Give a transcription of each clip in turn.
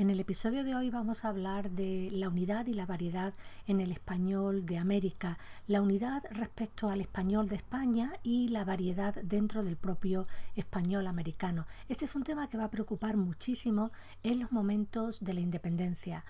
En el episodio de hoy vamos a hablar de la unidad y la variedad en el español de América, la unidad respecto al español de España y la variedad dentro del propio español americano. Este es un tema que va a preocupar muchísimo en los momentos de la independencia.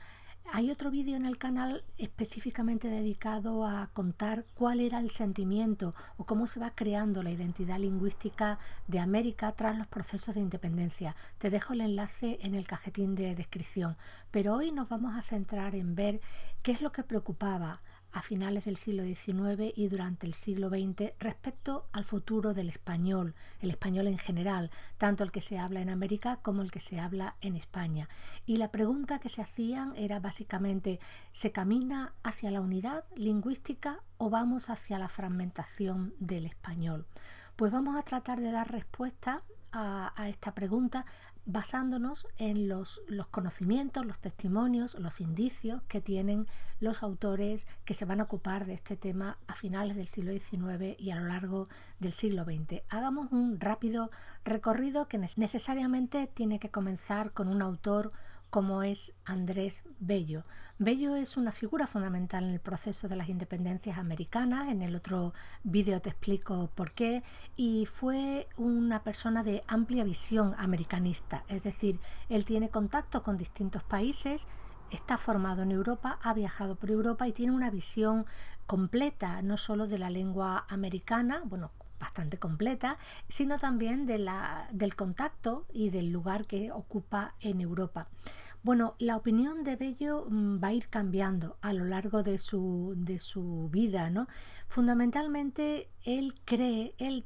Hay otro vídeo en el canal específicamente dedicado a contar cuál era el sentimiento o cómo se va creando la identidad lingüística de América tras los procesos de independencia. Te dejo el enlace en el cajetín de descripción. Pero hoy nos vamos a centrar en ver qué es lo que preocupaba a finales del siglo XIX y durante el siglo XX respecto al futuro del español, el español en general, tanto el que se habla en América como el que se habla en España. Y la pregunta que se hacían era básicamente, ¿se camina hacia la unidad lingüística o vamos hacia la fragmentación del español? Pues vamos a tratar de dar respuesta a esta pregunta basándonos en los conocimientos, los testimonios, los indicios que tienen los autores que se van a ocupar de este tema a finales del siglo XIX y a lo largo del siglo XX. Hagamos un rápido recorrido que necesariamente tiene que comenzar con un autor como es Andrés Bello. Bello es una figura fundamental en el proceso de las independencias americanas, en el otro vídeo te explico por qué, y fue una persona de amplia visión americanista, es decir, él tiene contacto con distintos países, está formado en Europa, ha viajado por Europa y tiene una visión completa, no solo de la lengua americana, bastante completa, sino también del contacto y del lugar que ocupa en Europa. La opinión de Bello va a ir cambiando a lo largo de su vida, ¿no? Fundamentalmente, él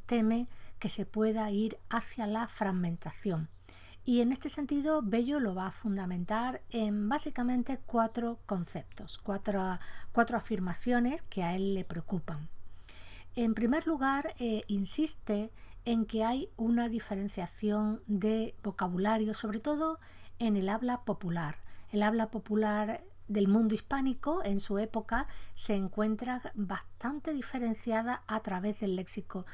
teme que se pueda ir hacia la fragmentación. Y en este sentido, Bello lo va a fundamentar en básicamente cuatro conceptos, cuatro afirmaciones que a él le preocupan. En primer lugar, insiste en que hay una diferenciación de vocabulario, sobre todo en el habla popular. El habla popular del mundo hispánico en su época se encuentra bastante diferenciada a través del léxico.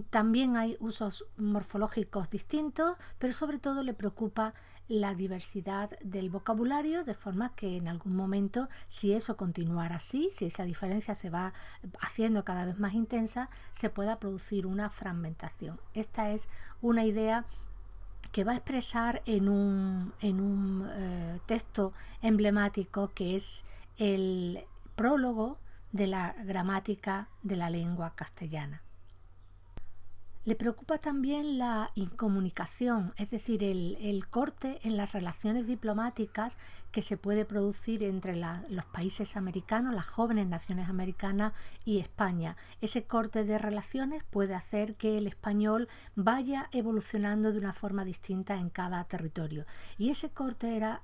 También hay usos morfológicos distintos, pero sobre todo le preocupa la diversidad del vocabulario, de forma que en algún momento, si eso continuara así, si esa diferencia se va haciendo cada vez más intensa, se pueda producir una fragmentación. Esta es una idea que va a expresar en un texto emblemático que es el prólogo de la gramática de la lengua castellana. Le preocupa también la incomunicación, es decir, el corte en las relaciones diplomáticas que se puede producir entre los países americanos, las jóvenes naciones americanas y España. Ese corte de relaciones puede hacer que el español vaya evolucionando de una forma distinta en cada territorio. Y ese corte era,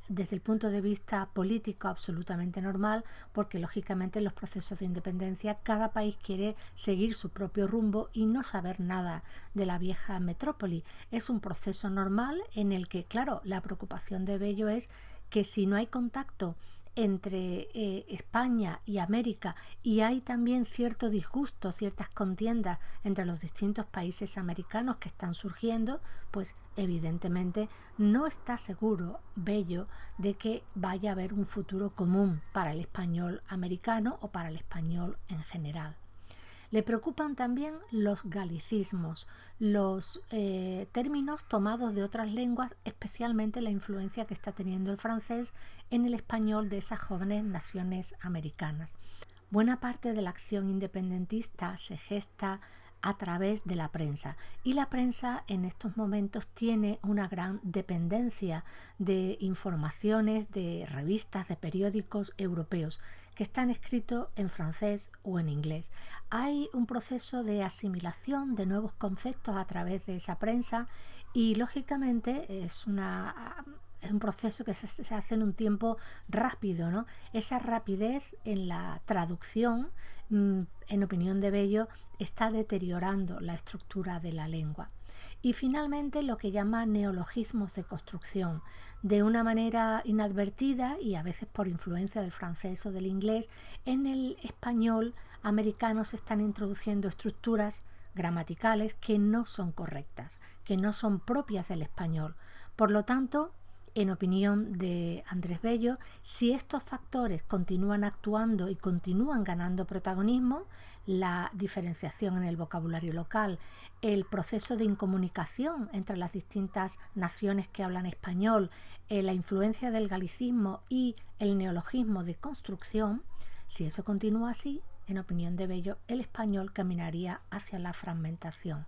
desde el punto de vista político, absolutamente normal, porque lógicamente en los procesos de independencia cada país quiere seguir su propio rumbo y no saber nada de la vieja metrópoli. Es un proceso normal en el que, claro, la preocupación de Bello es que si no hay contacto entre España y América y hay también cierto disgusto, ciertas contiendas entre los distintos países americanos que están surgiendo, pues evidentemente no está seguro Bello de que vaya a haber un futuro común para el español americano o para el español en general. Le preocupan también los galicismos, los términos tomados de otras lenguas, especialmente la influencia que está teniendo el francés en el español de esas jóvenes naciones americanas. Buena parte de la acción independentista se gesta a través de la prensa y la prensa en estos momentos tiene una gran dependencia de informaciones de revistas, de periódicos europeos que están escritos en francés o en inglés. Hay un proceso de asimilación de nuevos conceptos a través de esa prensa y lógicamente es un proceso que se hace en un tiempo rápido, ¿no? Esa rapidez en la traducción, en opinión de Bello, está deteriorando la estructura de la lengua. Y finalmente lo que llama neologismos de construcción. De una manera inadvertida y a veces por influencia del francés o del inglés, en el español americano se están introduciendo estructuras gramaticales que no son correctas, que no son propias del español. Por lo tanto, En opinión de Andrés Bello, si estos factores continúan actuando y continúan ganando protagonismo, la diferenciación en el vocabulario local, el proceso de incomunicación entre las distintas naciones que hablan español, la influencia del galicismo y el neologismo de construcción, si eso continúa así, en opinión de Bello, el español caminaría hacia la fragmentación.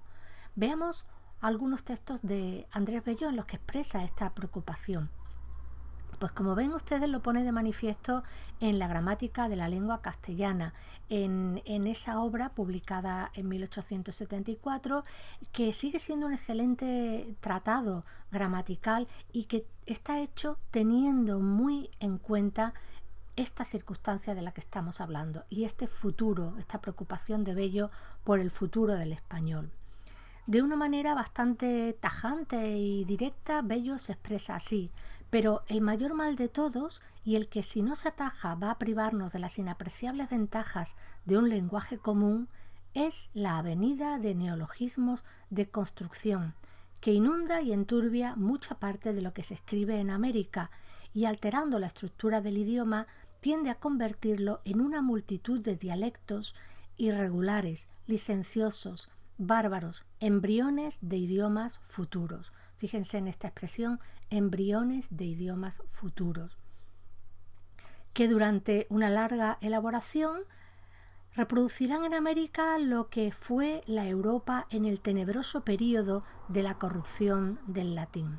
Veamos algunos textos de Andrés Bello en los que expresa esta preocupación. Pues como ven ustedes, lo pone de manifiesto en la gramática de la lengua castellana, en esa obra publicada en 1874, que sigue siendo un excelente tratado gramatical y que está hecho teniendo muy en cuenta esta circunstancia de la que estamos hablando y este futuro, esta preocupación de Bello por el futuro del español. De una manera bastante tajante y directa, Bello se expresa así: pero el mayor mal de todos, y el que si no se ataja va a privarnos de las inapreciables ventajas de un lenguaje común, es la avenida de neologismos de construcción, que inunda y enturbia mucha parte de lo que se escribe en América, y alterando la estructura del idioma, tiende a convertirlo en una multitud de dialectos irregulares, licenciosos, bárbaros, embriones de idiomas futuros. Fíjense en esta expresión, embriones de idiomas futuros, que durante una larga elaboración reproducirán en América lo que fue la Europa en el tenebroso período de la corrupción del latín.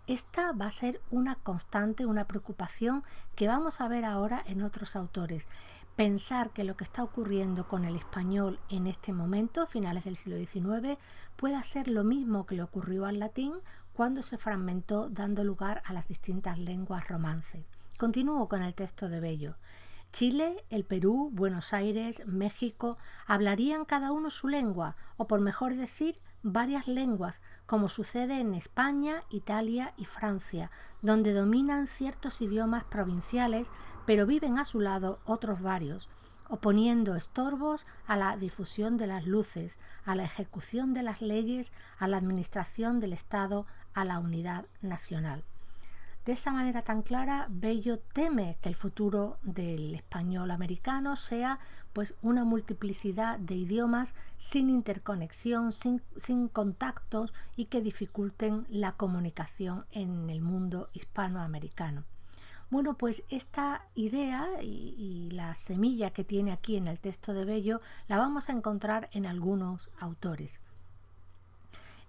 Esta va a ser una constante, una preocupación que vamos a ver ahora en otros autores. Pensar que lo que está ocurriendo con el español en este momento, finales del siglo XIX, pueda ser lo mismo que le ocurrió al latín cuando se fragmentó, dando lugar a las distintas lenguas romance. Continúo con el texto de Bello. Chile, el Perú, Buenos Aires, México hablarían cada uno su lengua, o por mejor decir, varias lenguas, como sucede en España, Italia y Francia, donde dominan ciertos idiomas provinciales, pero viven a su lado otros varios, oponiendo estorbos a la difusión de las luces, a la ejecución de las leyes, a la administración del Estado, a la unidad nacional. De esa manera tan clara, Bello teme que el futuro del español americano sea pues una multiplicidad de idiomas sin interconexión, sin contactos y que dificulten la comunicación en el mundo hispanoamericano. Bueno, pues esta idea y la semilla que tiene aquí en el texto de Bello la vamos a encontrar en algunos autores.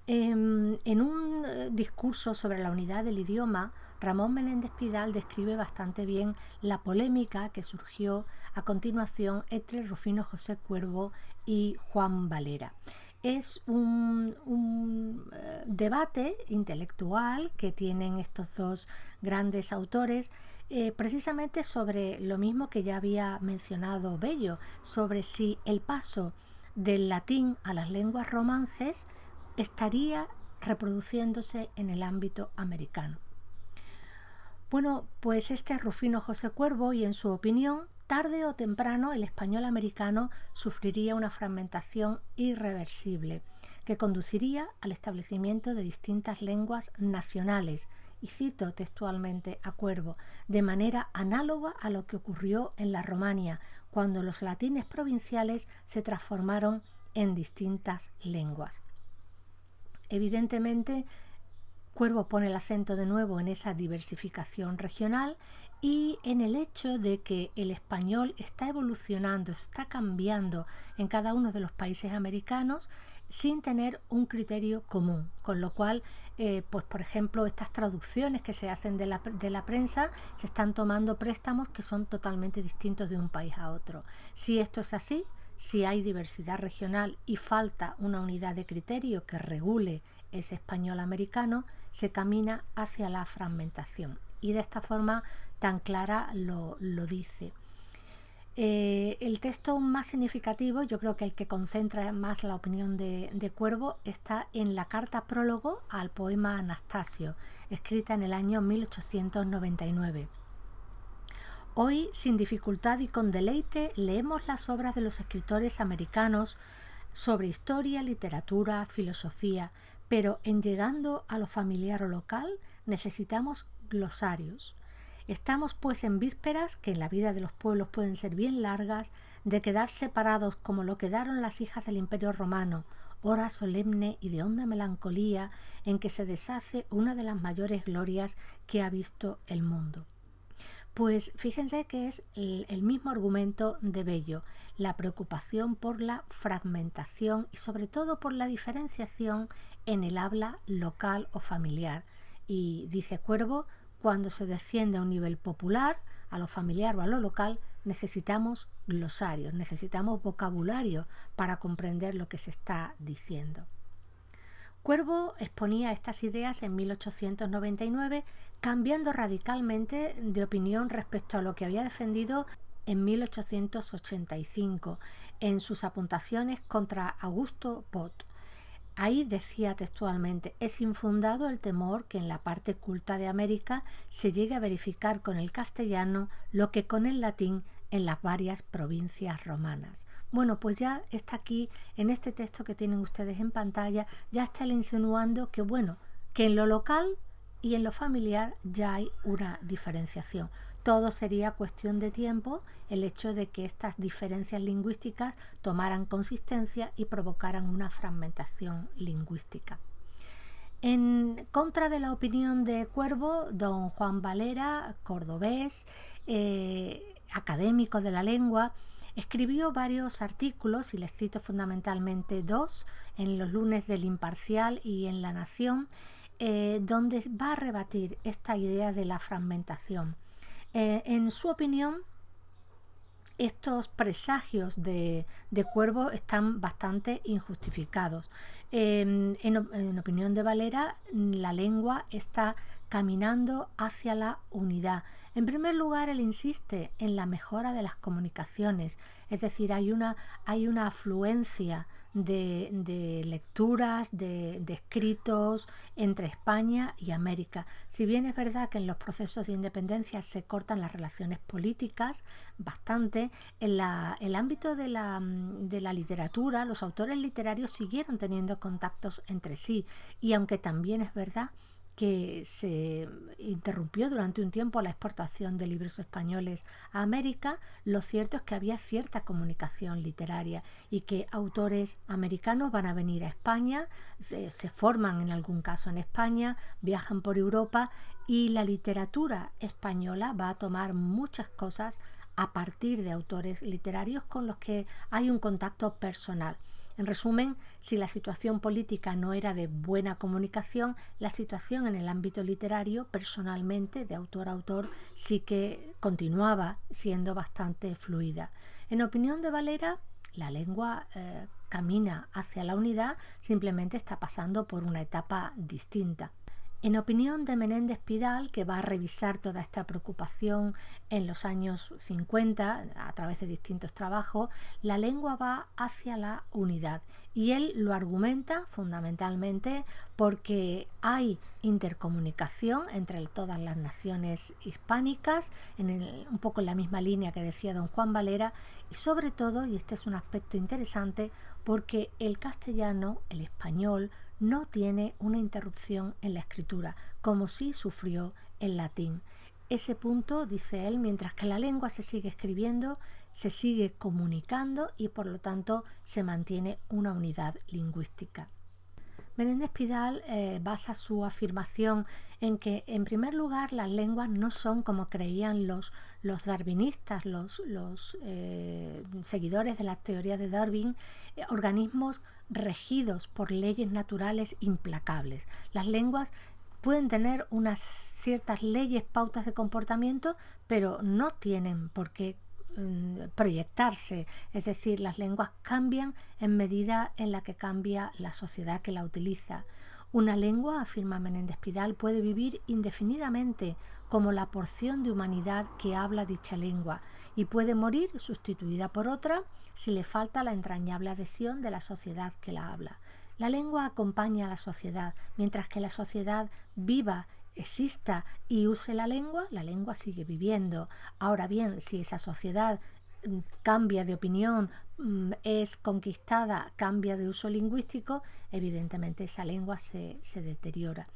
En un discurso sobre la unidad del idioma, Ramón Menéndez Pidal describe bastante bien la polémica que surgió a continuación entre Rufino José Cuervo y Juan Valera. Es un debate intelectual que tienen estos dos grandes autores precisamente sobre lo mismo que ya había mencionado Bello, sobre si el paso del latín a las lenguas romances estaría reproduciéndose en el ámbito americano. Bueno, pues este es Rufino José Cuervo y en su opinión, tarde o temprano el español americano sufriría una fragmentación irreversible que conduciría al establecimiento de distintas lenguas nacionales, y cito textualmente a Cuervo, de manera análoga a lo que ocurrió en la Romania, cuando los latines provinciales se transformaron en distintas lenguas. Evidentemente, Cuervo pone el acento de nuevo en esa diversificación regional y en el hecho de que el español está evolucionando, está cambiando en cada uno de los países americanos sin tener un criterio común, con lo cual, pues por ejemplo, estas traducciones que se hacen de la prensa se están tomando préstamos que son totalmente distintos de un país a otro. Si esto es así, si hay diversidad regional y falta una unidad de criterio que regule ese español americano, se camina hacia la fragmentación. Y de esta forma tan clara lo dice. El texto más significativo, yo creo que el que concentra más la opinión de Cuervo, está en la carta prólogo al poema Anastasio, escrita en el año 1899. Hoy, sin dificultad y con deleite, leemos las obras de los escritores americanos sobre historia, literatura, filosofía, pero en llegando a lo familiar o local necesitamos glosarios. Estamos pues en vísperas, que en la vida de los pueblos pueden ser bien largas, de quedar separados como lo quedaron las hijas del Imperio Romano, hora solemne y de honda melancolía en que se deshace una de las mayores glorias que ha visto el mundo. Pues fíjense que es el mismo argumento de Bello, la preocupación por la fragmentación y sobre todo por la diferenciación en el habla local o familiar. Y dice Cuervo, cuando se desciende a un nivel popular, a lo familiar o a lo local, necesitamos glosarios, necesitamos vocabulario para comprender lo que se está diciendo. Cuervo exponía estas ideas en 1899, cambiando radicalmente de opinión respecto a lo que había defendido en 1885 en sus apuntaciones contra Augusto Pott. Ahí decía textualmente: es infundado el temor que en la parte culta de América se llegue a verificar con el castellano lo que con el latín en las varias provincias romanas. Bueno, pues ya está aquí, en este texto que tienen ustedes en pantalla, ya está él insinuando que, bueno, que en lo local y en lo familiar ya hay una diferenciación. Todo sería cuestión de tiempo el hecho de que estas diferencias lingüísticas tomaran consistencia y provocaran una fragmentación lingüística. En contra de la opinión de Cuervo, don Juan Valera, cordobés, académico de la lengua, escribió varios artículos, y les cito fundamentalmente dos, en los lunes del Imparcial y en La Nación, donde va a rebatir esta idea de la fragmentación. En su opinión, estos presagios de Cuervo están bastante injustificados. En opinión de Valera, la lengua está caminando hacia la unidad. En primer lugar, él insiste en la mejora de las comunicaciones, es decir, hay una afluencia de lecturas, de escritos entre España y América. Si bien es verdad que en los procesos de independencia se cortan las relaciones políticas bastante, en el ámbito de la literatura, los autores literarios siguieron teniendo contactos entre sí, y aunque también es verdad que se interrumpió durante un tiempo la exportación de libros españoles a América, lo cierto es que había cierta comunicación literaria y que autores americanos van a venir a España, se forman en algún caso en España, viajan por Europa, y la literatura española va a tomar muchas cosas a partir de autores literarios con los que hay un contacto personal. En resumen, si la situación política no era de buena comunicación, la situación en el ámbito literario, personalmente, de autor a autor, sí que continuaba siendo bastante fluida. En opinión de Valera, la lengua camina hacia la unidad, simplemente está pasando por una etapa distinta. En opinión de Menéndez Pidal, que va a revisar toda esta preocupación en los años 50 a través de distintos trabajos, la lengua va hacia la unidad, y él lo argumenta fundamentalmente porque hay intercomunicación entre todas las naciones hispánicas, un poco en la misma línea que decía don Juan Valera, y sobre todo, y este es un aspecto interesante, porque el castellano, el español, no tiene una interrupción en la escritura, como sí sufrió el latín. Ese punto, dice él, mientras que la lengua se sigue escribiendo, se sigue comunicando y por lo tanto se mantiene una unidad lingüística. Menéndez Pidal basa su afirmación en que, en primer lugar, las lenguas no son, como creían los darwinistas, los seguidores de las teorías de Darwin, organismos regidos por leyes naturales implacables. Las lenguas pueden tener unas ciertas leyes, pautas de comportamiento, pero no tienen por qué proyectarse, es decir, las lenguas cambian en medida en la que cambia la sociedad que la utiliza. Una lengua, afirma Menéndez Pidal, puede vivir indefinidamente como la porción de humanidad que habla dicha lengua, y puede morir sustituida por otra si le falta la entrañable adhesión de la sociedad que la habla. La lengua acompaña a la sociedad, mientras que la sociedad viva, exista y use la lengua sigue viviendo. Ahora bien, si esa sociedad cambia de opinión, es conquistada, cambia de uso lingüístico, evidentemente esa lengua se deteriora.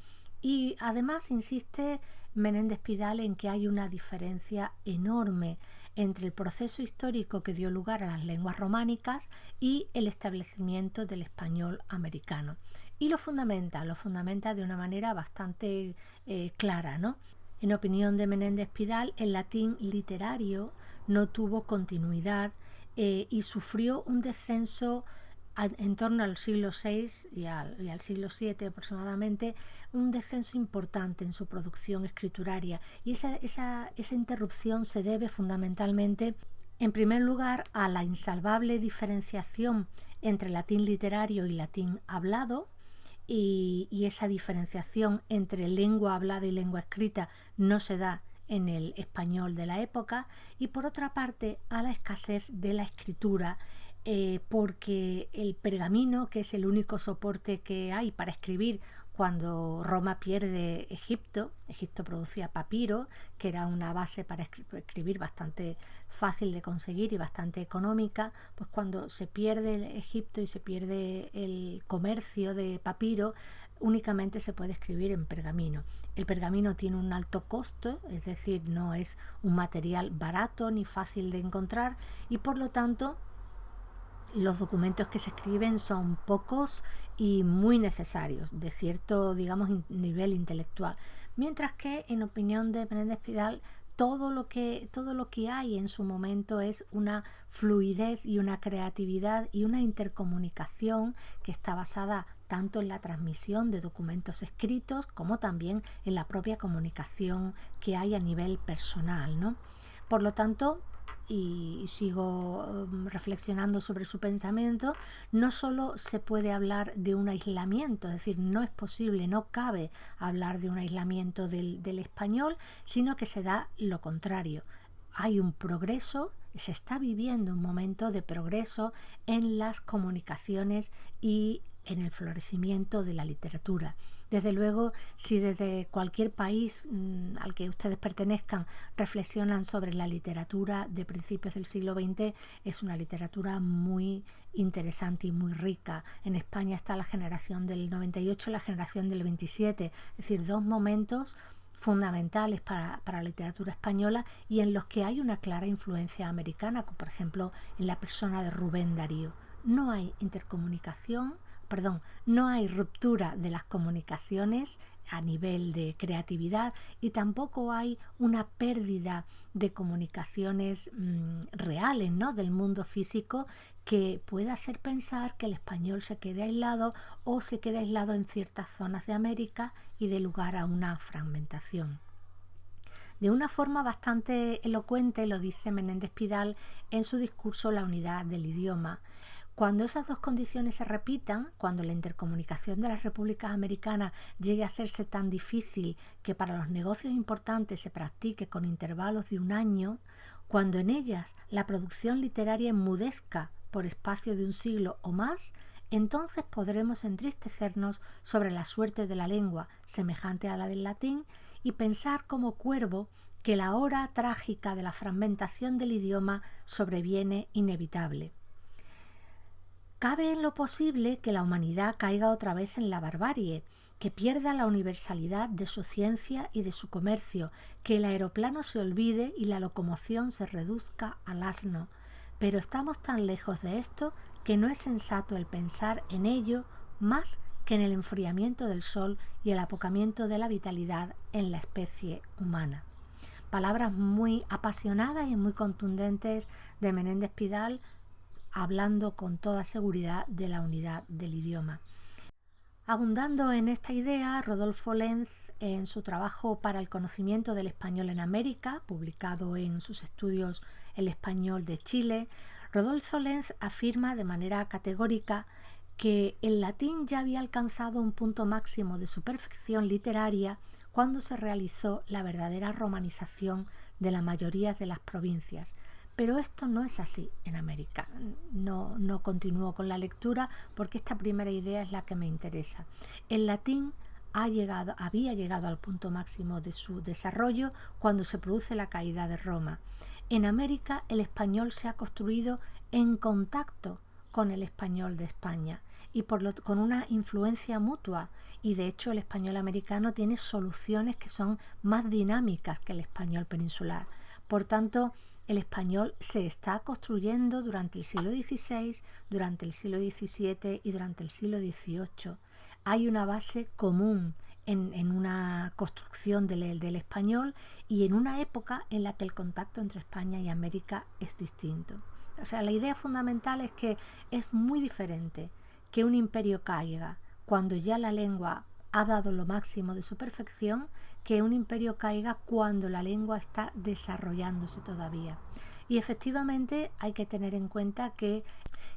Y además insiste Menéndez Pidal en que hay una diferencia enorme entre el proceso histórico que dio lugar a las lenguas románicas y el establecimiento del español americano. Y lo fundamenta de una manera bastante clara, ¿no? En opinión de Menéndez Pidal, el latín literario no tuvo continuidad y sufrió un descenso en torno al siglo VI y al siglo VII aproximadamente, un descenso importante en su producción escrituraria. Y esa interrupción se debe fundamentalmente, en primer lugar, a la insalvable diferenciación entre latín literario y latín hablado, y esa diferenciación entre lengua hablada y lengua escrita no se da en el español de la época, y por otra parte a la escasez de la escritura, porque el pergamino, que es el único soporte que hay para escribir cuando Roma pierde Egipto producía papiro, que era una base para escribir bastante fácil de conseguir y bastante económica. Pues cuando se pierde Egipto y se pierde el comercio de papiro, únicamente se puede escribir en pergamino. El pergamino tiene un alto costo, es decir, no es un material barato ni fácil de encontrar, y por lo tanto los documentos que se escriben son pocos y muy necesarios, de cierto, digamos, nivel intelectual. Mientras que, en opinión de Menéndez Pidal, todo lo que hay en su momento es una fluidez y una creatividad y una intercomunicación que está basada tanto en la transmisión de documentos escritos como también en la propia comunicación que hay a nivel personal, ¿no? Por lo tanto, y sigo reflexionando sobre su pensamiento, no solo se puede hablar de un aislamiento, es decir, no es posible, no cabe hablar de un aislamiento del español, sino que se da lo contrario. Hay un progreso, se está viviendo un momento de progreso en las comunicaciones y en el florecimiento de la literatura. Desde luego, si desde cualquier país al que ustedes pertenezcan reflexionan sobre la literatura de principios del siglo XX, es una literatura muy interesante y muy rica. En España está la generación del 98 y la generación del 27, es decir, dos momentos fundamentales para la literatura española y en los que hay una clara influencia americana, como por ejemplo en la persona de Rubén Darío. No hay no hay ruptura de las comunicaciones a nivel de creatividad y tampoco hay una pérdida de comunicaciones reales, ¿no?, del mundo físico, que pueda hacer pensar que el español se quede aislado o se quede aislado en ciertas zonas de América y dé lugar a una fragmentación. De una forma bastante elocuente lo dice Menéndez Pidal en su discurso La unidad del idioma. Cuando esas dos condiciones se repitan, cuando la intercomunicación de las repúblicas americanas llegue a hacerse tan difícil que para los negocios importantes se practique con intervalos de un año, cuando en ellas la producción literaria enmudezca por espacio de un siglo o más, entonces podremos entristecernos sobre la suerte de la lengua semejante a la del latín y pensar como Cuervo que la hora trágica de la fragmentación del idioma sobreviene inevitable. Cabe en lo posible que la humanidad caiga otra vez en la barbarie, que pierda la universalidad de su ciencia y de su comercio, que el aeroplano se olvide y la locomoción se reduzca al asno. Pero estamos tan lejos de esto que no es sensato el pensar en ello más que en el enfriamiento del sol y el apocamiento de la vitalidad en la especie humana. Palabras muy apasionadas y muy contundentes de Menéndez Pidal, hablando con toda seguridad de la unidad del idioma. Abundando en esta idea, Rodolfo Lenz, en su trabajo para el conocimiento del español en América, publicado en sus estudios El español de Chile, Rodolfo Lenz afirma de manera categórica que el latín ya había alcanzado un punto máximo de su perfección literaria cuando se realizó la verdadera romanización de la mayoría de las provincias. Pero esto no es así en América. No continúo con la lectura porque esta primera idea es la que me interesa. El latín había llegado al punto máximo de su desarrollo cuando se produce la caída de Roma. En América el español se ha construido en contacto con el español de España y con una influencia mutua, y de hecho el español americano tiene soluciones que son más dinámicas que el español peninsular. Por tanto, el español se está construyendo durante el siglo XVI, durante el siglo XVII y durante el siglo XVIII. Hay una base común en una construcción del español y en una época en la que el contacto entre España y América es distinto. O sea, la idea fundamental es que es muy diferente que un imperio caiga cuando ya la lengua ha dado lo máximo de su perfección, que un imperio caiga cuando la lengua está desarrollándose todavía. Y efectivamente hay que tener en cuenta que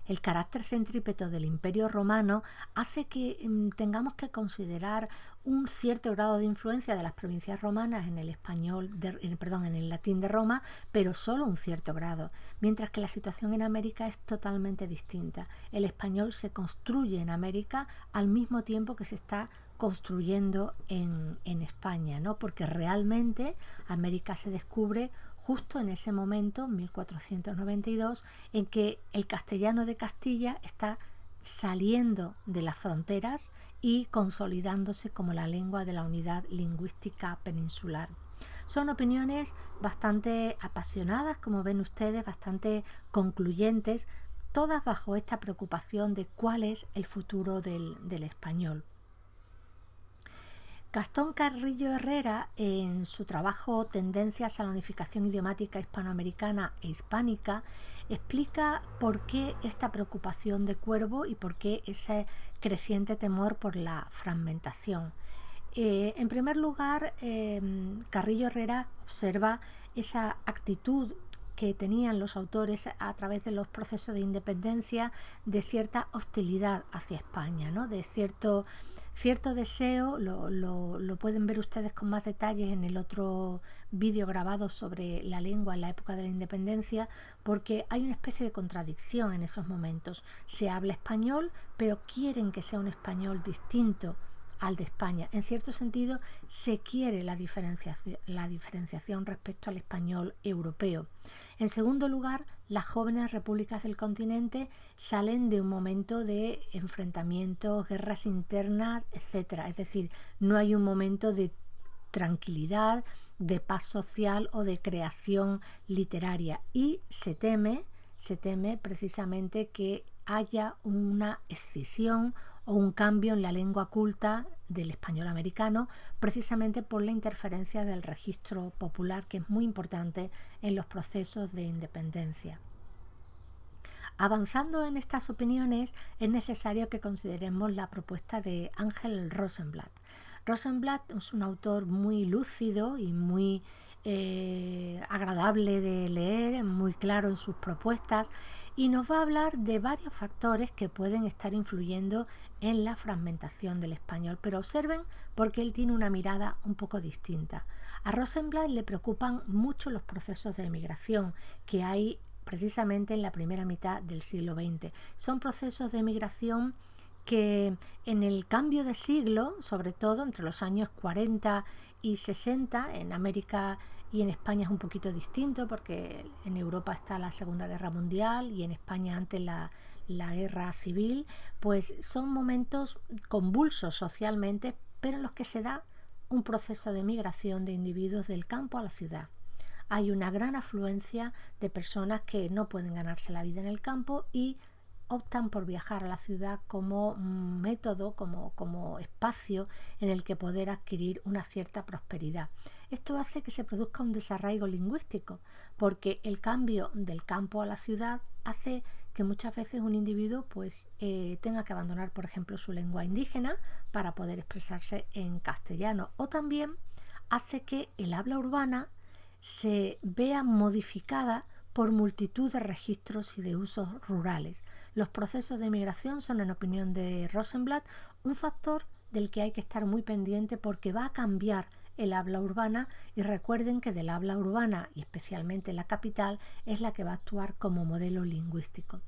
el carácter centrípeto del Imperio Romano hace que tengamos que considerar un cierto grado de influencia de las provincias romanas en el en el latín de Roma, pero solo un cierto grado, mientras que la situación en América es totalmente distinta. El español se construye en América al mismo tiempo que se está construyendo en España, ¿no? Porque realmente América se descubre justo en ese momento, 1492, en que el castellano de Castilla está saliendo de las fronteras y consolidándose como la lengua de la unidad lingüística peninsular. Son opiniones bastante apasionadas, como ven ustedes, bastante concluyentes, todas bajo esta preocupación de cuál es el futuro del español. Gastón Carrillo Herrera, en su trabajo Tendencias a la unificación idiomática hispanoamericana e hispánica, explica por qué esta preocupación de Cuervo y por qué ese creciente temor por la fragmentación. En primer lugar, Carrillo Herrera observa esa actitud que tenían los autores a través de los procesos de independencia de cierta hostilidad hacia España, ¿no? De cierto deseo, lo pueden ver ustedes con más detalles en el otro vídeo grabado sobre la lengua en la época de la independencia, porque hay una especie de contradicción en esos momentos. Se habla español, pero quieren que sea un español distinto al de España. En cierto sentido, se quiere la diferenciación respecto al español europeo. En segundo lugar, las jóvenes repúblicas del continente salen de un momento de enfrentamientos, guerras internas, etc. Es decir, no hay un momento de tranquilidad, de paz social o de creación literaria, y se teme precisamente que haya una escisión o un cambio en la lengua culta del español americano, precisamente por la interferencia del registro popular, que es muy importante en los procesos de independencia. Avanzando en estas opiniones, es necesario que consideremos la propuesta de Ángel Rosenblatt. Rosenblatt es un autor muy lúcido y muy agradable de leer, muy claro en sus propuestas, y nos va a hablar de varios factores que pueden estar influyendo en la fragmentación del español. Pero observen, porque él tiene una mirada un poco distinta. A Rosenblatt le preocupan mucho los procesos de emigración que hay precisamente en la primera mitad del siglo XX. Son procesos de emigración que en el cambio de siglo, sobre todo entre los años 40 y 60, en América y en España es un poquito distinto, porque en Europa está la Segunda Guerra Mundial y en España antes la guerra civil, pues son momentos convulsos socialmente, pero en los que se da un proceso de migración de individuos del campo a la ciudad. Hay una gran afluencia de personas que no pueden ganarse la vida en el campo y optan por viajar a la ciudad como método, como espacio en el que poder adquirir una cierta prosperidad. Esto hace que se produzca un desarraigo lingüístico, porque el cambio del campo a la ciudad hace que muchas veces un individuo tenga que abandonar, por ejemplo, su lengua indígena para poder expresarse en castellano, o también hace que el habla urbana se vea modificada por multitud de registros y de usos rurales. Los procesos de migración son, en opinión de Rosenblatt, un factor del que hay que estar muy pendiente, porque va a cambiar el habla urbana, y recuerden que del habla urbana, y especialmente la capital, es la que va a actuar como modelo lingüístico.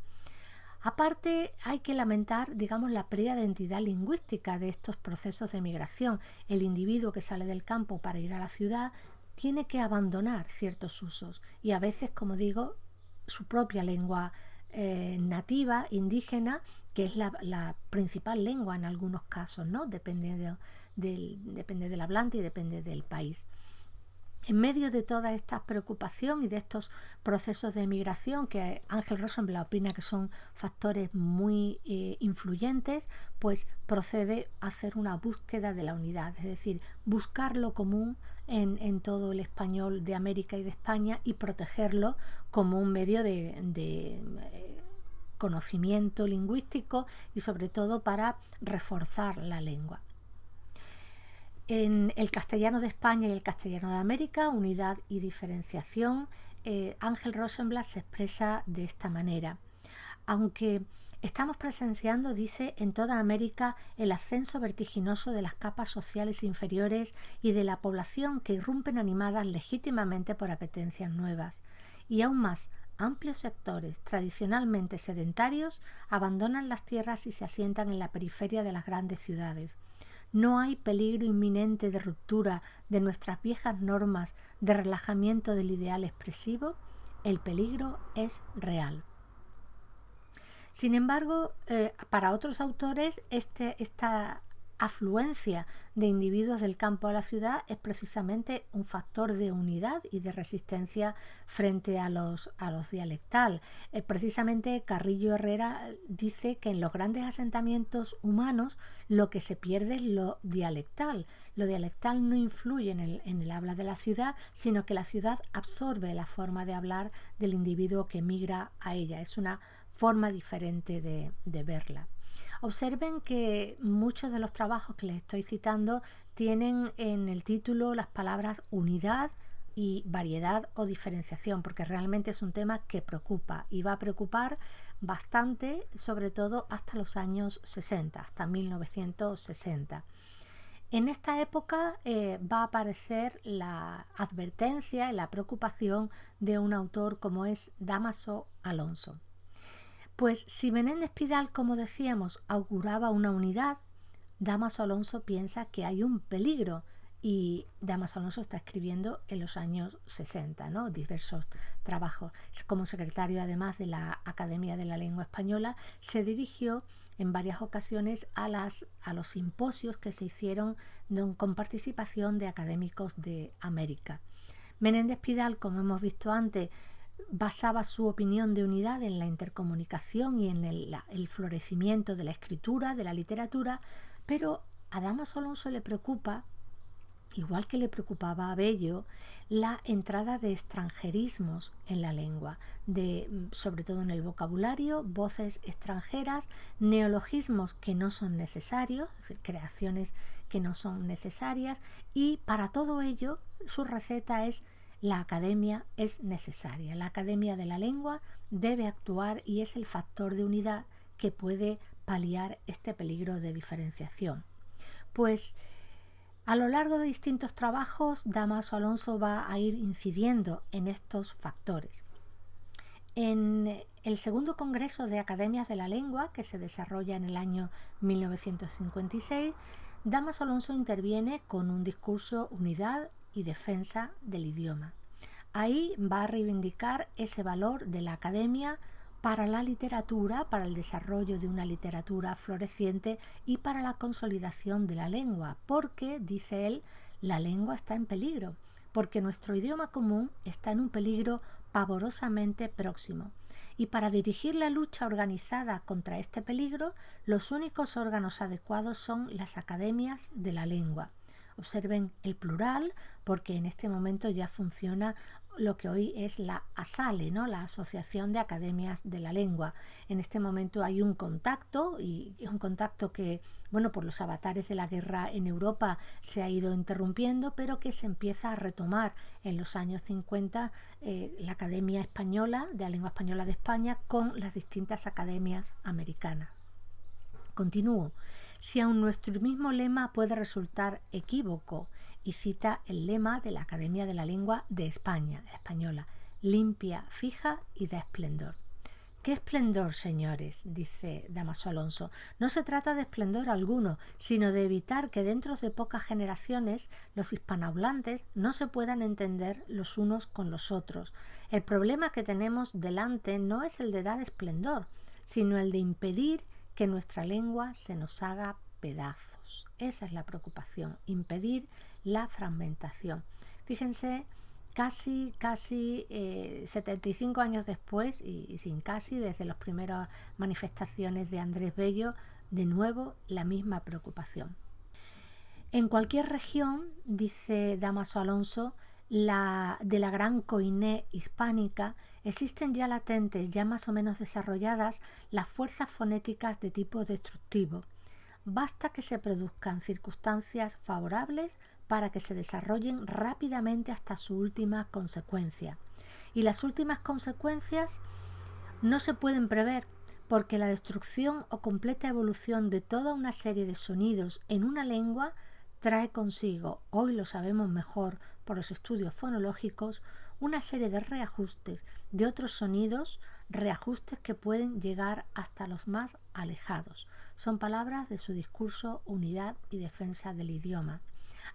Aparte, hay que lamentar, digamos, la pérdida de identidad lingüística de estos procesos de migración. El individuo que sale del campo para ir a la ciudad tiene que abandonar ciertos usos y a veces, como digo, su propia lengua nativa, indígena, que es la principal lengua en algunos casos, ¿no? Depende del hablante y depende del país. En medio de toda esta preocupación y de estos procesos de migración que Ángel Rosenblatt opina que son factores muy influyentes, pues procede a hacer una búsqueda de la unidad, es decir, buscar lo común en todo el español de América y de España y protegerlo como un medio de conocimiento lingüístico y sobre todo para reforzar la lengua. En el castellano de España y el castellano de América, unidad y diferenciación, Ángel Rosenblatt se expresa de esta manera. Aunque estamos presenciando, dice, en toda América el ascenso vertiginoso de las capas sociales inferiores y de la población que irrumpen animadas legítimamente por apetencias nuevas. Y aún más, amplios sectores tradicionalmente sedentarios abandonan las tierras y se asientan en la periferia de las grandes ciudades. No hay peligro inminente de ruptura de nuestras viejas normas de relajamiento del ideal expresivo. El peligro es real. Sin embargo, para otros autores, esta afluencia de individuos del campo a la ciudad es precisamente un factor de unidad y de resistencia frente a los dialectal. Precisamente Carrillo Herrera dice que en los grandes asentamientos humanos lo que se pierde es lo dialectal. Lo dialectal no influye en el habla de la ciudad, sino que la ciudad absorbe la forma de hablar del individuo que migra a ella. Es una forma diferente de verla. Observen que muchos de los trabajos que les estoy citando tienen en el título las palabras unidad y variedad o diferenciación, porque realmente es un tema que preocupa y va a preocupar bastante, sobre todo hasta los años 60, hasta 1960. En esta época va a aparecer la advertencia y la preocupación de un autor como es Dámaso Alonso. Pues si Menéndez Pidal, como decíamos, auguraba una unidad, Dámaso Alonso piensa que hay un peligro y Dámaso Alonso está escribiendo en los años 60, ¿no? Diversos trabajos. Como secretario, además de la Academia de la Lengua Española, se dirigió en varias ocasiones a los simposios que se hicieron con participación de académicos de América. Menéndez Pidal, como hemos visto antes, basaba su opinión de unidad en la intercomunicación y en el florecimiento de la escritura, de la literatura, pero a Dámaso Alonso le preocupa, igual que le preocupaba a Bello, la entrada de extranjerismos en la lengua, sobre todo en el vocabulario, voces extranjeras, neologismos que no son necesarios, es decir, creaciones que no son necesarias, y para todo ello su receta es: la academia es necesaria, la academia de la lengua debe actuar y es el factor de unidad que puede paliar este peligro de diferenciación. Pues a lo largo de distintos trabajos, Dámaso Alonso va a ir incidiendo en estos factores. En el segundo Congreso de Academias de la Lengua, que se desarrolla en el año 1956, Dámaso Alonso interviene con un discurso unidad y defensa del idioma. Ahí va a reivindicar ese valor de la academia para la literatura, para el desarrollo de una literatura floreciente y para la consolidación de la lengua, porque, dice él, la lengua está en peligro, porque nuestro idioma común está en un peligro pavorosamente próximo. Y para dirigir la lucha organizada contra este peligro, los únicos órganos adecuados son las academias de la lengua. Observen el plural, porque en este momento ya funciona lo que hoy es la ASALE, ¿no? La Asociación de Academias de la Lengua. En este momento hay un contacto, y es un contacto que, por los avatares de la guerra en Europa se ha ido interrumpiendo, pero que se empieza a retomar en los años 50 la Academia Española, de la Lengua Española de España, con las distintas academias americanas. Continúo. Si aun nuestro mismo lema puede resultar equívoco, y cita el lema de la Academia de la Lengua de España, española: limpia, fija y da esplendor. ¡Qué esplendor, señores!, dice Dámaso Alonso. No se trata de esplendor alguno, sino de evitar que dentro de pocas generaciones los hispanohablantes no se puedan entender los unos con los otros. El problema que tenemos delante no es el de dar esplendor, sino el de impedir que nuestra lengua se nos haga pedazos. Esa es la preocupación, impedir la fragmentación. Fíjense, casi 75 años después, y sin casi, desde las primeras manifestaciones de Andrés Bello, de nuevo la misma preocupación. En cualquier región, dice Dámaso Alonso, de la gran coiné hispánica, existen ya latentes, ya más o menos desarrolladas, las fuerzas fonéticas de tipo destructivo. Basta que se produzcan circunstancias favorables para que se desarrollen rápidamente hasta su última consecuencia. Y las últimas consecuencias no se pueden prever, porque la destrucción o completa evolución de toda una serie de sonidos en una lengua trae consigo, hoy lo sabemos mejor por los estudios fonológicos, una serie de reajustes de otros sonidos, reajustes que pueden llegar hasta los más alejados. Son palabras de su discurso Unidad y Defensa del Idioma.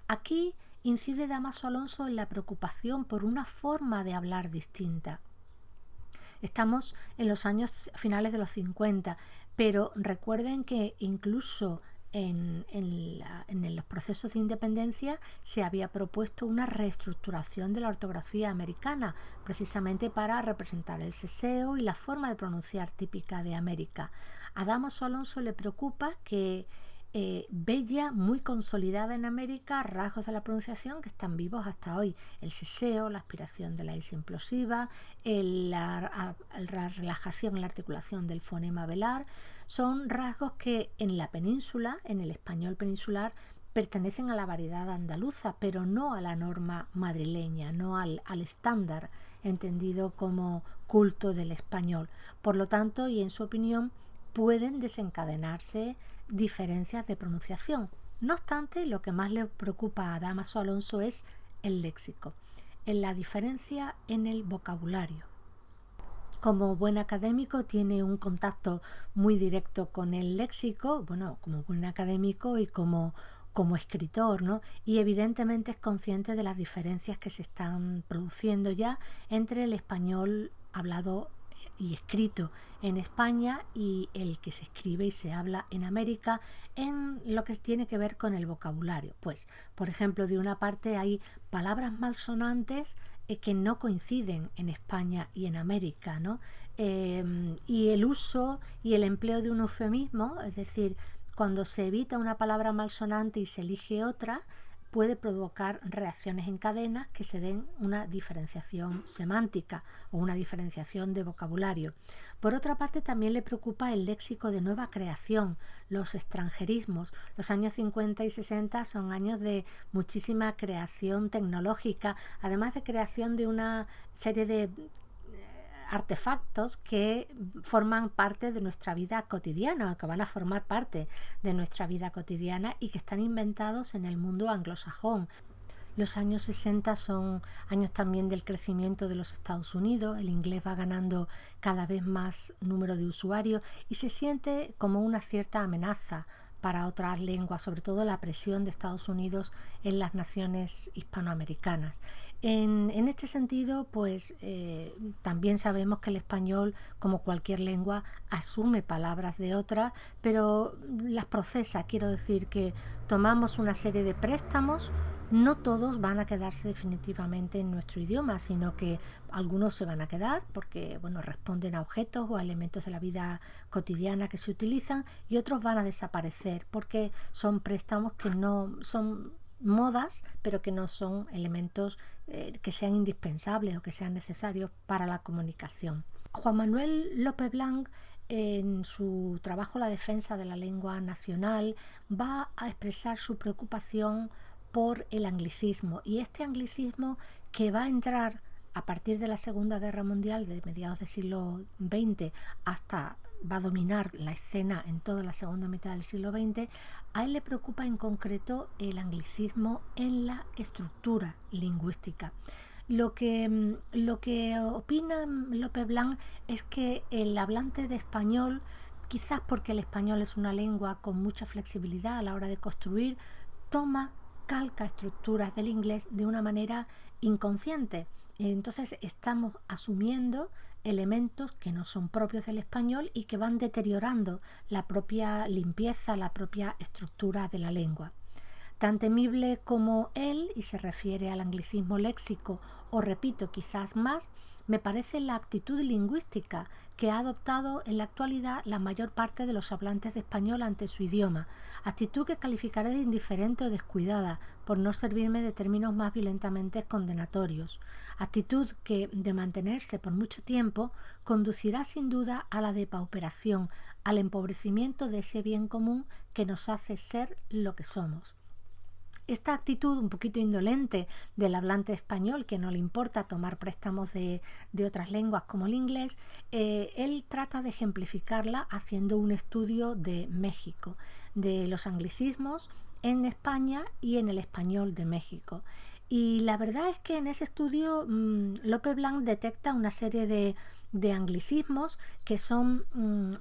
Aquí incide Dámaso Alonso en la preocupación por una forma de hablar distinta. Estamos en los años finales de los 50, pero recuerden que incluso en los procesos de independencia se había propuesto una reestructuración de la ortografía americana, precisamente para representar el seseo y la forma de pronunciar típica de América. A Dámaso Alonso le preocupa que ve ya muy consolidada en América rasgos de la pronunciación que están vivos hasta hoy: el seseo, la aspiración de la S implosiva, la relajación en la articulación del fonema velar. Son rasgos que en la península, en el español peninsular, pertenecen a la variedad andaluza, pero no a la norma madrileña, no al estándar entendido como culto del español. Por lo tanto, y en su opinión, pueden desencadenarse diferencias de pronunciación. No obstante, lo que más le preocupa a Dámaso Alonso es el léxico, en la diferencia en el vocabulario. Como buen académico tiene un contacto muy directo con el léxico, bueno, como buen académico y como escritor, ¿no? Y evidentemente es consciente de las diferencias que se están produciendo ya entre el español hablado y escrito en España y el que se escribe y se habla en América, en lo que tiene que ver con el vocabulario. Pues, por ejemplo, de una parte hay palabras malsonantes que no coinciden en España y en América, ¿no? Y el uso y el empleo de un eufemismo, es decir, cuando se evita una palabra malsonante y se elige otra, puede provocar reacciones en cadena que se den una diferenciación semántica o una diferenciación de vocabulario. Por otra parte, también le preocupa el léxico de nueva creación, los extranjerismos. Los años 50 y 60 son años de muchísima creación tecnológica, además de creación de una serie de artefactos que forman parte de nuestra vida cotidiana, o que van a formar parte de nuestra vida cotidiana y que están inventados en el mundo anglosajón. Los años 60 son años también del crecimiento de los Estados Unidos, el inglés va ganando cada vez más número de usuarios y se siente como una cierta amenaza para otras lenguas, sobre todo la presión de Estados Unidos en las naciones hispanoamericanas. En este sentido, pues también sabemos que el español, como cualquier lengua, asume palabras de otras, pero las procesa. Quiero decir que tomamos una serie de préstamos. No todos van a quedarse definitivamente en nuestro idioma, sino que algunos se van a quedar porque responden a objetos o a elementos de la vida cotidiana que se utilizan, y otros van a desaparecer porque son préstamos que no son modas, pero que no son elementos que sean indispensables o que sean necesarios para la comunicación. Juan Manuel López Blanc, en su trabajo La defensa de la lengua nacional, va a expresar su preocupación por el anglicismo, y este anglicismo que va a entrar a partir de la Segunda Guerra Mundial, de mediados del siglo XX hasta va a dominar la escena en toda la segunda mitad del siglo XX, a él le preocupa en concreto el anglicismo en la estructura lingüística. Lo que opina López Blanc es que el hablante de español, quizás porque el español es una lengua con mucha flexibilidad a la hora de construir, calca estructuras del inglés de una manera inconsciente. Entonces estamos asumiendo elementos que no son propios del español y que van deteriorando la propia limpieza, la propia estructura de la lengua. Tan temible como él, y se refiere al anglicismo léxico, o repito, quizás más, me parece la actitud lingüística que ha adoptado en la actualidad la mayor parte de los hablantes de español ante su idioma, actitud que calificaré de indiferente o descuidada, por no servirme de términos más violentamente condenatorios, actitud que, de mantenerse por mucho tiempo, conducirá sin duda a la depauperación, al empobrecimiento de ese bien común que nos hace ser lo que somos. Esta actitud un poquito indolente del hablante español, que no le importa tomar préstamos de otras lenguas como el inglés, él trata de ejemplificarla haciendo un estudio de México, de los anglicismos en España y en el español de México. Y la verdad es que en ese estudio López Blanc detecta una serie de anglicismos que son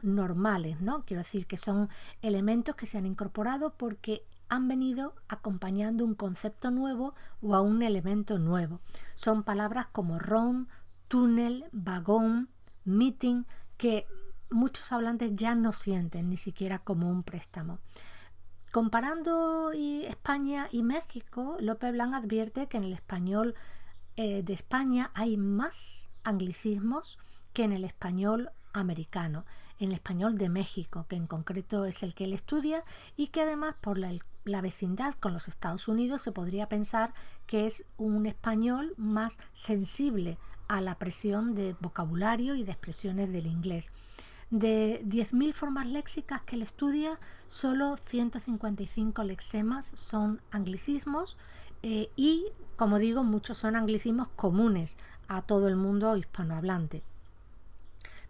normales, ¿no? Quiero decir que son elementos que se han incorporado porque han venido acompañando un concepto nuevo o a un elemento nuevo. Son palabras como ron, túnel, vagón, meeting, que muchos hablantes ya no sienten ni siquiera como un préstamo. Comparando España y México, López Blanc advierte que en el español de España hay más anglicismos que en el español americano, en el español de México, que en concreto es el que él estudia, y que además por la vecindad con los Estados Unidos se podría pensar que es un español más sensible a la presión de vocabulario y de expresiones del inglés. De 10.000 formas léxicas que él estudia, solo 155 lexemas son anglicismos y, como digo, muchos son anglicismos comunes a todo el mundo hispanohablante.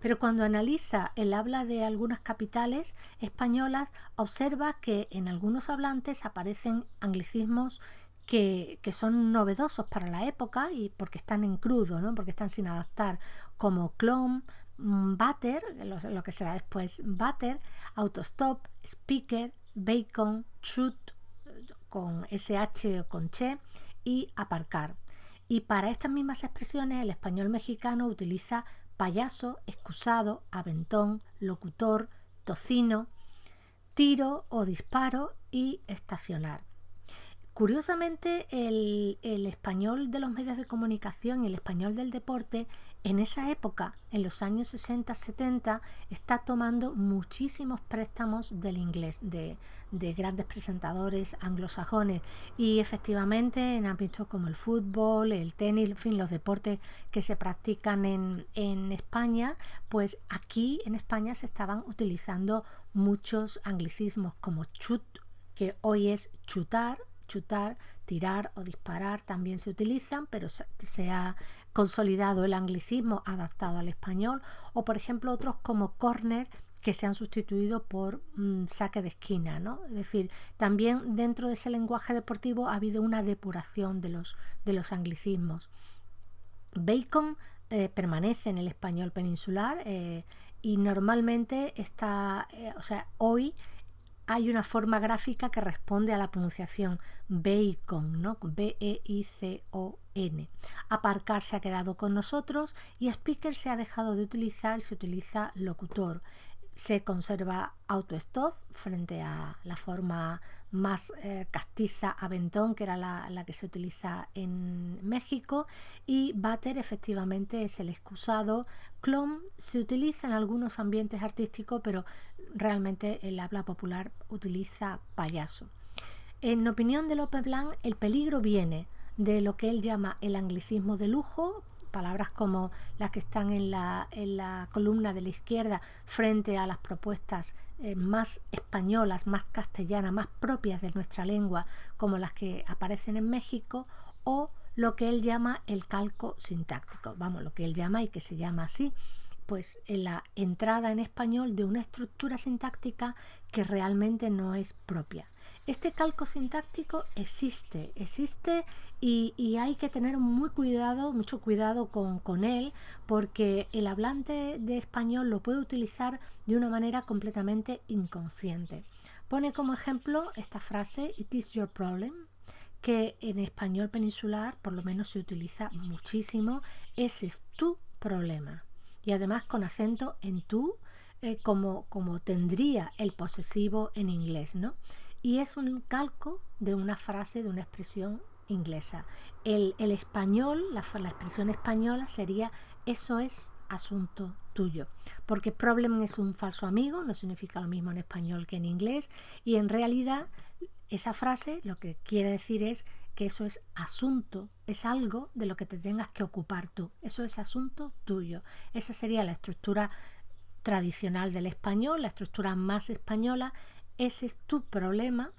Pero cuando analiza el habla de algunas capitales españolas, observa que en algunos hablantes aparecen anglicismos que son novedosos para la época y porque están en crudo, ¿no? Porque están sin adaptar, como clone, butter, lo que será después butter, autostop, speaker, bacon, shoot, con sh o con che, y aparcar. Y para estas mismas expresiones el español mexicano utiliza payaso, excusado, aventón, locutor, tocino, tiro o disparo y estacionar. Curiosamente, el español de los medios de comunicación y el español del deporte en esa época, en los años 60-70, está tomando muchísimos préstamos del inglés, de grandes presentadores anglosajones, y efectivamente en ámbitos como el fútbol, el tenis, en fin, los deportes que se practican en España, pues aquí en España se estaban utilizando muchos anglicismos como chut, que hoy es chutar, tirar o disparar también se utilizan, pero se ha consolidado el anglicismo adaptado al español, o por ejemplo otros como corner, que se han sustituido por saque de esquina, ¿no? Es decir, también dentro de ese lenguaje deportivo ha habido una depuración de los anglicismos. Bacon permanece en el español peninsular y normalmente hoy hay una forma gráfica que responde a la pronunciación bacon, ¿no? B-E-I-C-O-N. Aparcar se ha quedado con nosotros y speaker se ha dejado de utilizar y se utiliza locutor. Se conserva autostop frente a la forma más castiza aventón, que era la que se utiliza en México, y butter efectivamente es el excusado. Clon se utiliza en algunos ambientes artísticos, pero realmente el habla popular utiliza payaso. En opinión de López Blanc, el peligro viene de lo que él llama el anglicismo de lujo, palabras como las que están en la columna de la izquierda, frente a las propuestas más españolas, más castellanas, más propias de nuestra lengua, como las que aparecen en México, o lo que él llama el calco sintáctico, lo que él llama y que se llama así, pues en la entrada en español de una estructura sintáctica que realmente no es propia. Este calco sintáctico existe y hay que tener mucho cuidado con él, porque el hablante de español lo puede utilizar de una manera completamente inconsciente. Pone como ejemplo esta frase, "It is your problem", que en español peninsular por lo menos se utiliza muchísimo. Ese es tu problema. Y además con acento en tú, como tendría el posesivo en inglés, ¿no? Y es un calco de una frase, de una expresión inglesa. El español, la expresión española sería "eso es asunto tuyo", porque problem es un falso amigo, no significa lo mismo en español que en inglés, y en realidad esa frase lo que quiere decir es que eso es asunto, es algo de lo que te tengas que ocupar tú, eso es asunto tuyo. Esa sería la estructura tradicional del español, la estructura más española. Ese es tu problema,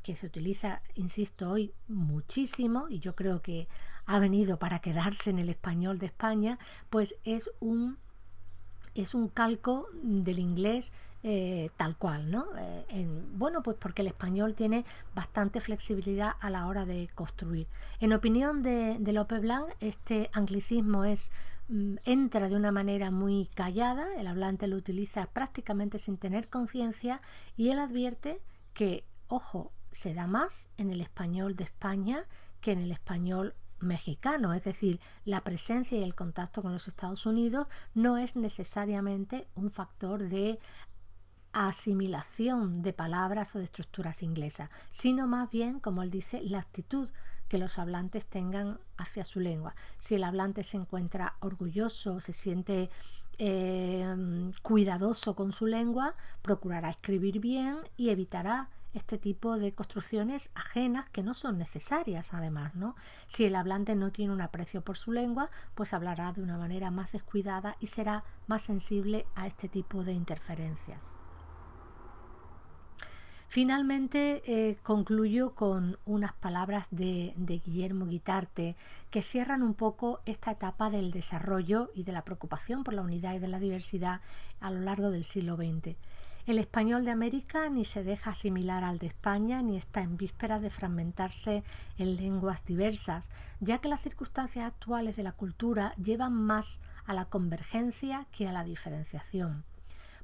que se utiliza, insisto, hoy muchísimo, y yo creo que ha venido para quedarse en el español de España, pues es un calco del inglés tal cual, ¿no? Bueno, pues porque el español tiene bastante flexibilidad a la hora de construir. En opinión de Lope Blanc, este anglicismo entra de una manera muy callada, el hablante lo utiliza prácticamente sin tener conciencia, y él advierte que, ojo, se da más en el español de España que en el español mexicano, es decir, la presencia y el contacto con los Estados Unidos no es necesariamente un factor de asimilación de palabras o de estructuras inglesas, sino más bien, como él dice, la actitud que los hablantes tengan hacia su lengua. Si el hablante se encuentra orgulloso, se siente cuidadoso con su lengua, procurará escribir bien y evitará este tipo de construcciones ajenas que no son necesarias, además, ¿no? Si el hablante no tiene un aprecio por su lengua, pues hablará de una manera más descuidada y será más sensible a este tipo de interferencias. Finalmente concluyo con unas palabras de Guillermo Guitarte que cierran un poco esta etapa del desarrollo y de la preocupación por la unidad y de la diversidad a lo largo del siglo XX. El español de América ni se deja asimilar al de España ni está en vísperas de fragmentarse en lenguas diversas, ya que las circunstancias actuales de la cultura llevan más a la convergencia que a la diferenciación.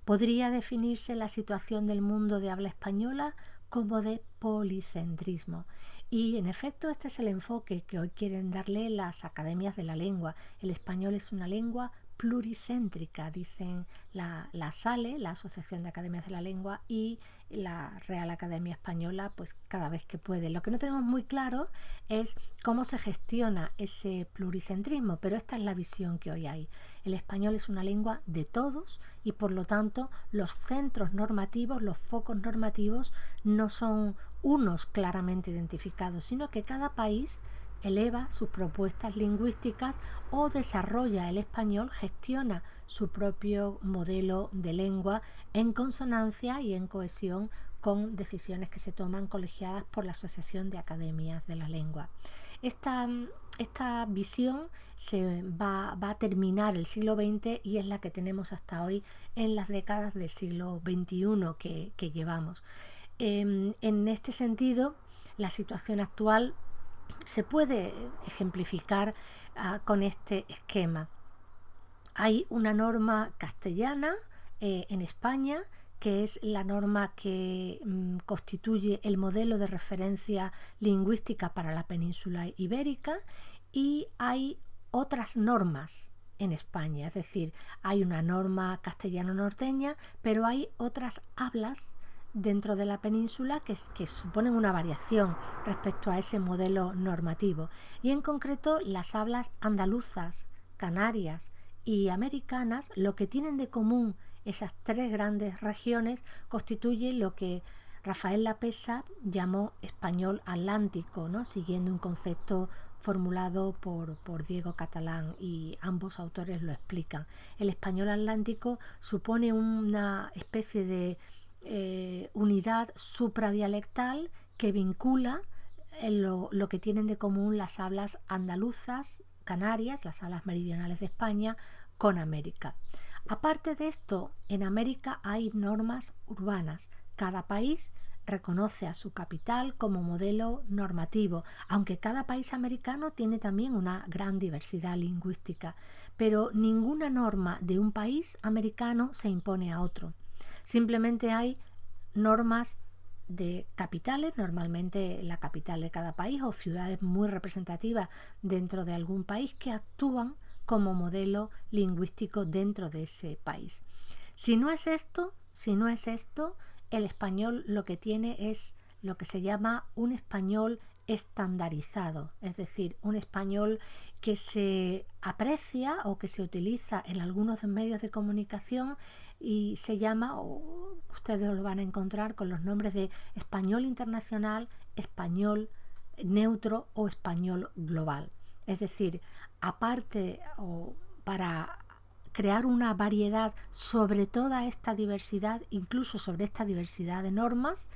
Podría definirse la situación del mundo de habla española como de policentrismo. Y en efecto este es el enfoque que hoy quieren darle las academias de la lengua. El español es una lengua pluricéntrica, dicen la SALE, la Asociación de Academias de la Lengua, y la Real Academia Española, pues cada vez que puede. Lo que no tenemos muy claro es cómo se gestiona ese pluricentrismo, pero esta es la visión que hoy hay. El español es una lengua de todos y por lo tanto los centros normativos, los focos normativos no son unos claramente identificados, sino que cada país eleva sus propuestas lingüísticas o desarrolla el español, gestiona su propio modelo de lengua en consonancia y en cohesión con decisiones que se toman colegiadas por la Asociación de Academias de la Lengua. Esta visión se va a terminar el siglo XX y es la que tenemos hasta hoy en las décadas del siglo XXI que llevamos. En este sentido, la situación actual se puede ejemplificar con este esquema. Hay una norma castellana en España, que es la norma que constituye el modelo de referencia lingüística para la península ibérica, y hay otras normas en España, es decir, hay una norma castellano-norteña, pero hay otras hablas dentro de la península que suponen una variación respecto a ese modelo normativo, y en concreto las hablas andaluzas, canarias y americanas, lo que tienen de común esas tres grandes regiones constituye lo que Rafael Lapesa llamó español atlántico, ¿no? Siguiendo un concepto formulado por Diego Catalán, y ambos autores lo explican. El español atlántico supone una especie de unidad supradialectal que vincula lo que tienen de común las hablas andaluzas, canarias, las hablas meridionales de España, con América. Aparte de esto, en América hay normas urbanas. Cada país reconoce a su capital como modelo normativo, aunque cada país americano tiene también una gran diversidad lingüística, pero ninguna norma de un país americano se impone a otro. Simplemente hay normas de capitales, normalmente la capital de cada país o ciudades muy representativas dentro de algún país que actúan como modelo lingüístico dentro de ese país. Si no es esto, el español lo que tiene es lo que se llama un español estandarizado, es decir, un español que se aprecia o que se utiliza en algunos medios de comunicación y se llama, o ustedes lo van a encontrar con los nombres de español internacional, español neutro o español global. Es decir, aparte o para crear una variedad sobre toda esta diversidad, incluso sobre esta diversidad de normas,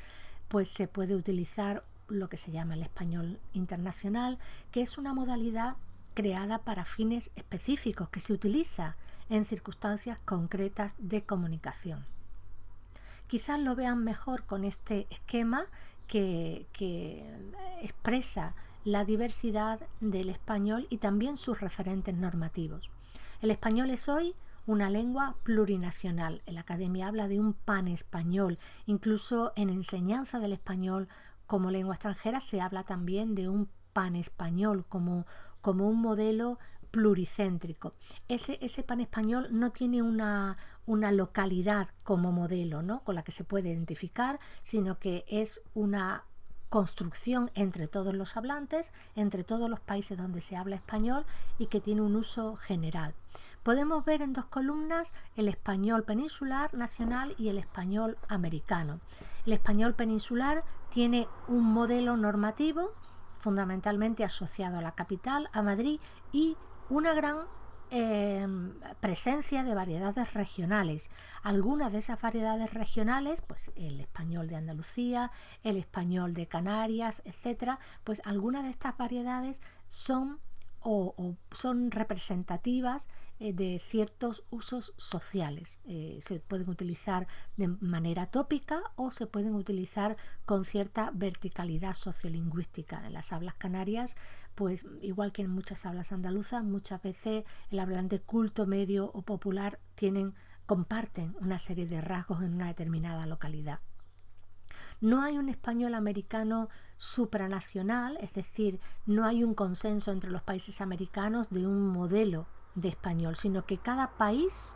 pues se puede utilizar lo que se llama el español internacional, que es una modalidad creada para fines específicos que se utiliza en circunstancias concretas de comunicación. Quizás lo vean mejor con este esquema que expresa la diversidad del español y también sus referentes normativos. El español es hoy una lengua plurinacional. La Academia habla de un panespañol. Incluso en enseñanza del español como lengua extranjera se habla también de un panespañol como un modelo pluricéntrico. Ese panespañol no tiene una localidad como modelo, ¿no?, con la que se puede identificar, sino que es una construcción entre todos los hablantes, entre todos los países donde se habla español y que tiene un uso general. Podemos ver en dos columnas el español peninsular nacional y el español americano. El español peninsular tiene un modelo normativo fundamentalmente asociado a la capital, a Madrid, y una gran presencia de variedades regionales. Algunas de esas variedades regionales, pues el español de Andalucía, el español de Canarias, etcétera, pues algunas de estas variedades son son representativas de ciertos usos sociales. Se pueden utilizar de manera tópica o se pueden utilizar con cierta verticalidad sociolingüística. En las hablas canarias, pues igual que en muchas hablas andaluzas, muchas veces el hablante culto, medio o popular comparten una serie de rasgos en una determinada localidad. No hay un español americano supranacional, es decir, no hay un consenso entre los países americanos de un modelo de español, sino que cada país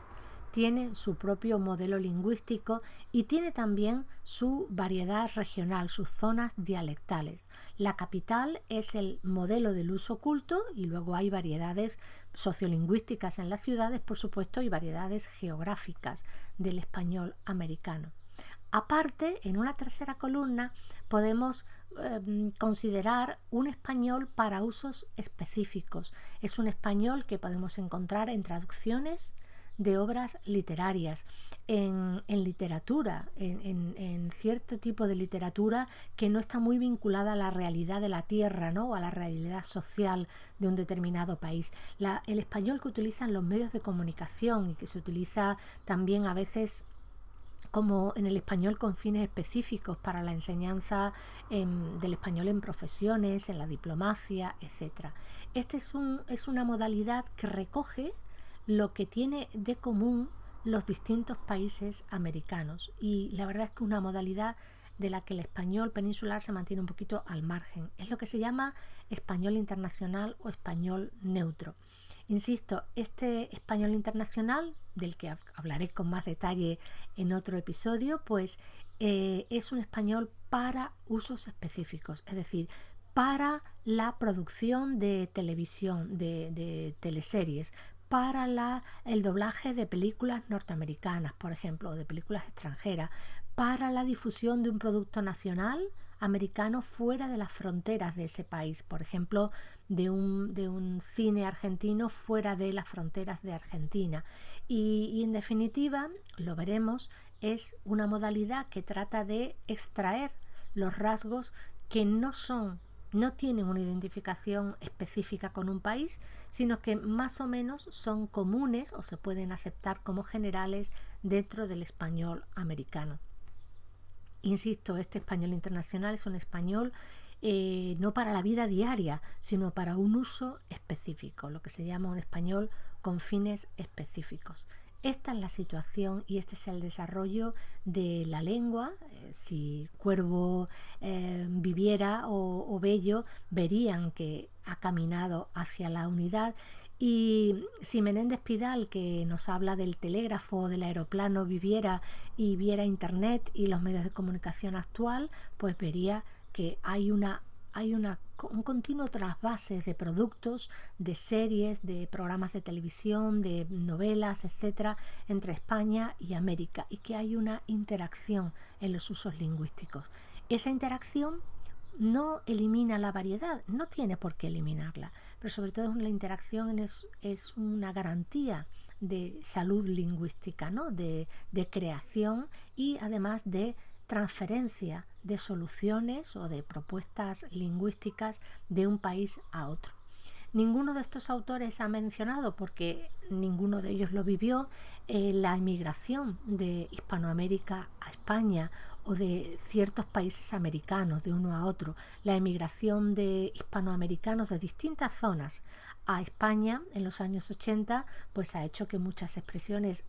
tiene su propio modelo lingüístico y tiene también su variedad regional, sus zonas dialectales. La capital es el modelo del uso culto y luego hay variedades sociolingüísticas en las ciudades, por supuesto, y variedades geográficas del español americano. Aparte, en una tercera columna podemos considerar un español para usos específicos. Es un español que podemos encontrar en traducciones de obras literarias, en literatura, en cierto tipo de literatura que no está muy vinculada a la realidad de la tierra, ¿no?, o a la realidad social de un determinado país. El español que utilizan los medios de comunicación y que se utiliza también a veces como en el español con fines específicos para la enseñanza del español en profesiones, en la diplomacia, etc. Este es una modalidad que recoge lo que tiene de común los distintos países americanos y la verdad es que una modalidad de la que el español peninsular se mantiene un poquito al margen. Es lo que se llama español internacional o español neutro. Insisto, este español internacional, del que hablaré con más detalle en otro episodio, pues es un español para usos específicos, es decir, para la producción de televisión, de teleseries, para el doblaje de películas norteamericanas, por ejemplo, o de películas extranjeras, para la difusión de un producto nacional americano fuera de las fronteras de ese país, por ejemplo, de un cine argentino fuera de las fronteras de Argentina. Y en definitiva, lo veremos, es una modalidad que trata de extraer los rasgos que no tienen una identificación específica con un país, sino que más o menos son comunes o se pueden aceptar como generales dentro del español americano. Insisto, este español internacional es un español no para la vida diaria, sino para un uso específico, lo que se llama un español con fines específicos. Esta es la situación y este es el desarrollo de la lengua. Si Cuervo viviera o Bello, verían que ha caminado hacia la unidad. Y si Menéndez Pidal, que nos habla del telégrafo, del aeroplano, viviera y viera Internet y los medios de comunicación actual, pues vería que hay un continuo trasvase de productos, de series, de programas de televisión, de novelas, etcétera, entre España y América, y que hay una interacción en los usos lingüísticos. Esa interacción no elimina la variedad, no tiene por qué eliminarla, pero sobre todo la interacción es una garantía de salud lingüística, ¿no? de creación y además de transferencia de soluciones o de propuestas lingüísticas de un país a otro. Ninguno de estos autores ha mencionado, porque ninguno de ellos lo vivió, la inmigración de Hispanoamérica a España o de ciertos países americanos de uno a otro. La emigración de hispanoamericanos de distintas zonas a España en los años 80 pues ha hecho que muchas expresiones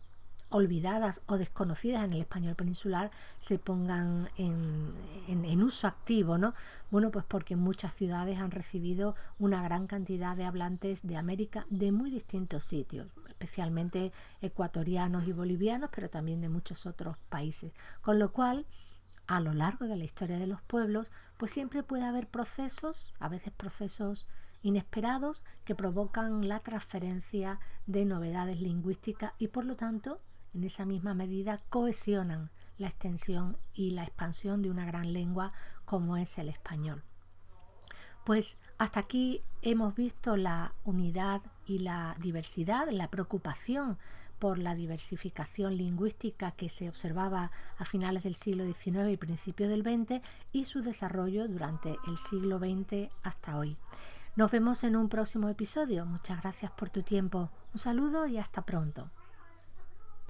olvidadas o desconocidas en el español peninsular se pongan en uso activo, ¿no? Bueno, pues porque muchas ciudades han recibido una gran cantidad de hablantes de América de muy distintos sitios, especialmente ecuatorianos y bolivianos, pero también de muchos otros países. Con lo cual, a lo largo de la historia de los pueblos, pues siempre puede haber procesos, a veces procesos inesperados, que provocan la transferencia de novedades lingüísticas y por lo tanto en esa misma medida cohesionan la extensión y la expansión de una gran lengua como es el español. Pues hasta aquí hemos visto la unidad y la diversidad, la preocupación por la diversificación lingüística que se observaba a finales del siglo XIX y principios del XX y su desarrollo durante el siglo XX hasta hoy. Nos vemos en un próximo episodio. Muchas gracias por tu tiempo. Un saludo y hasta pronto.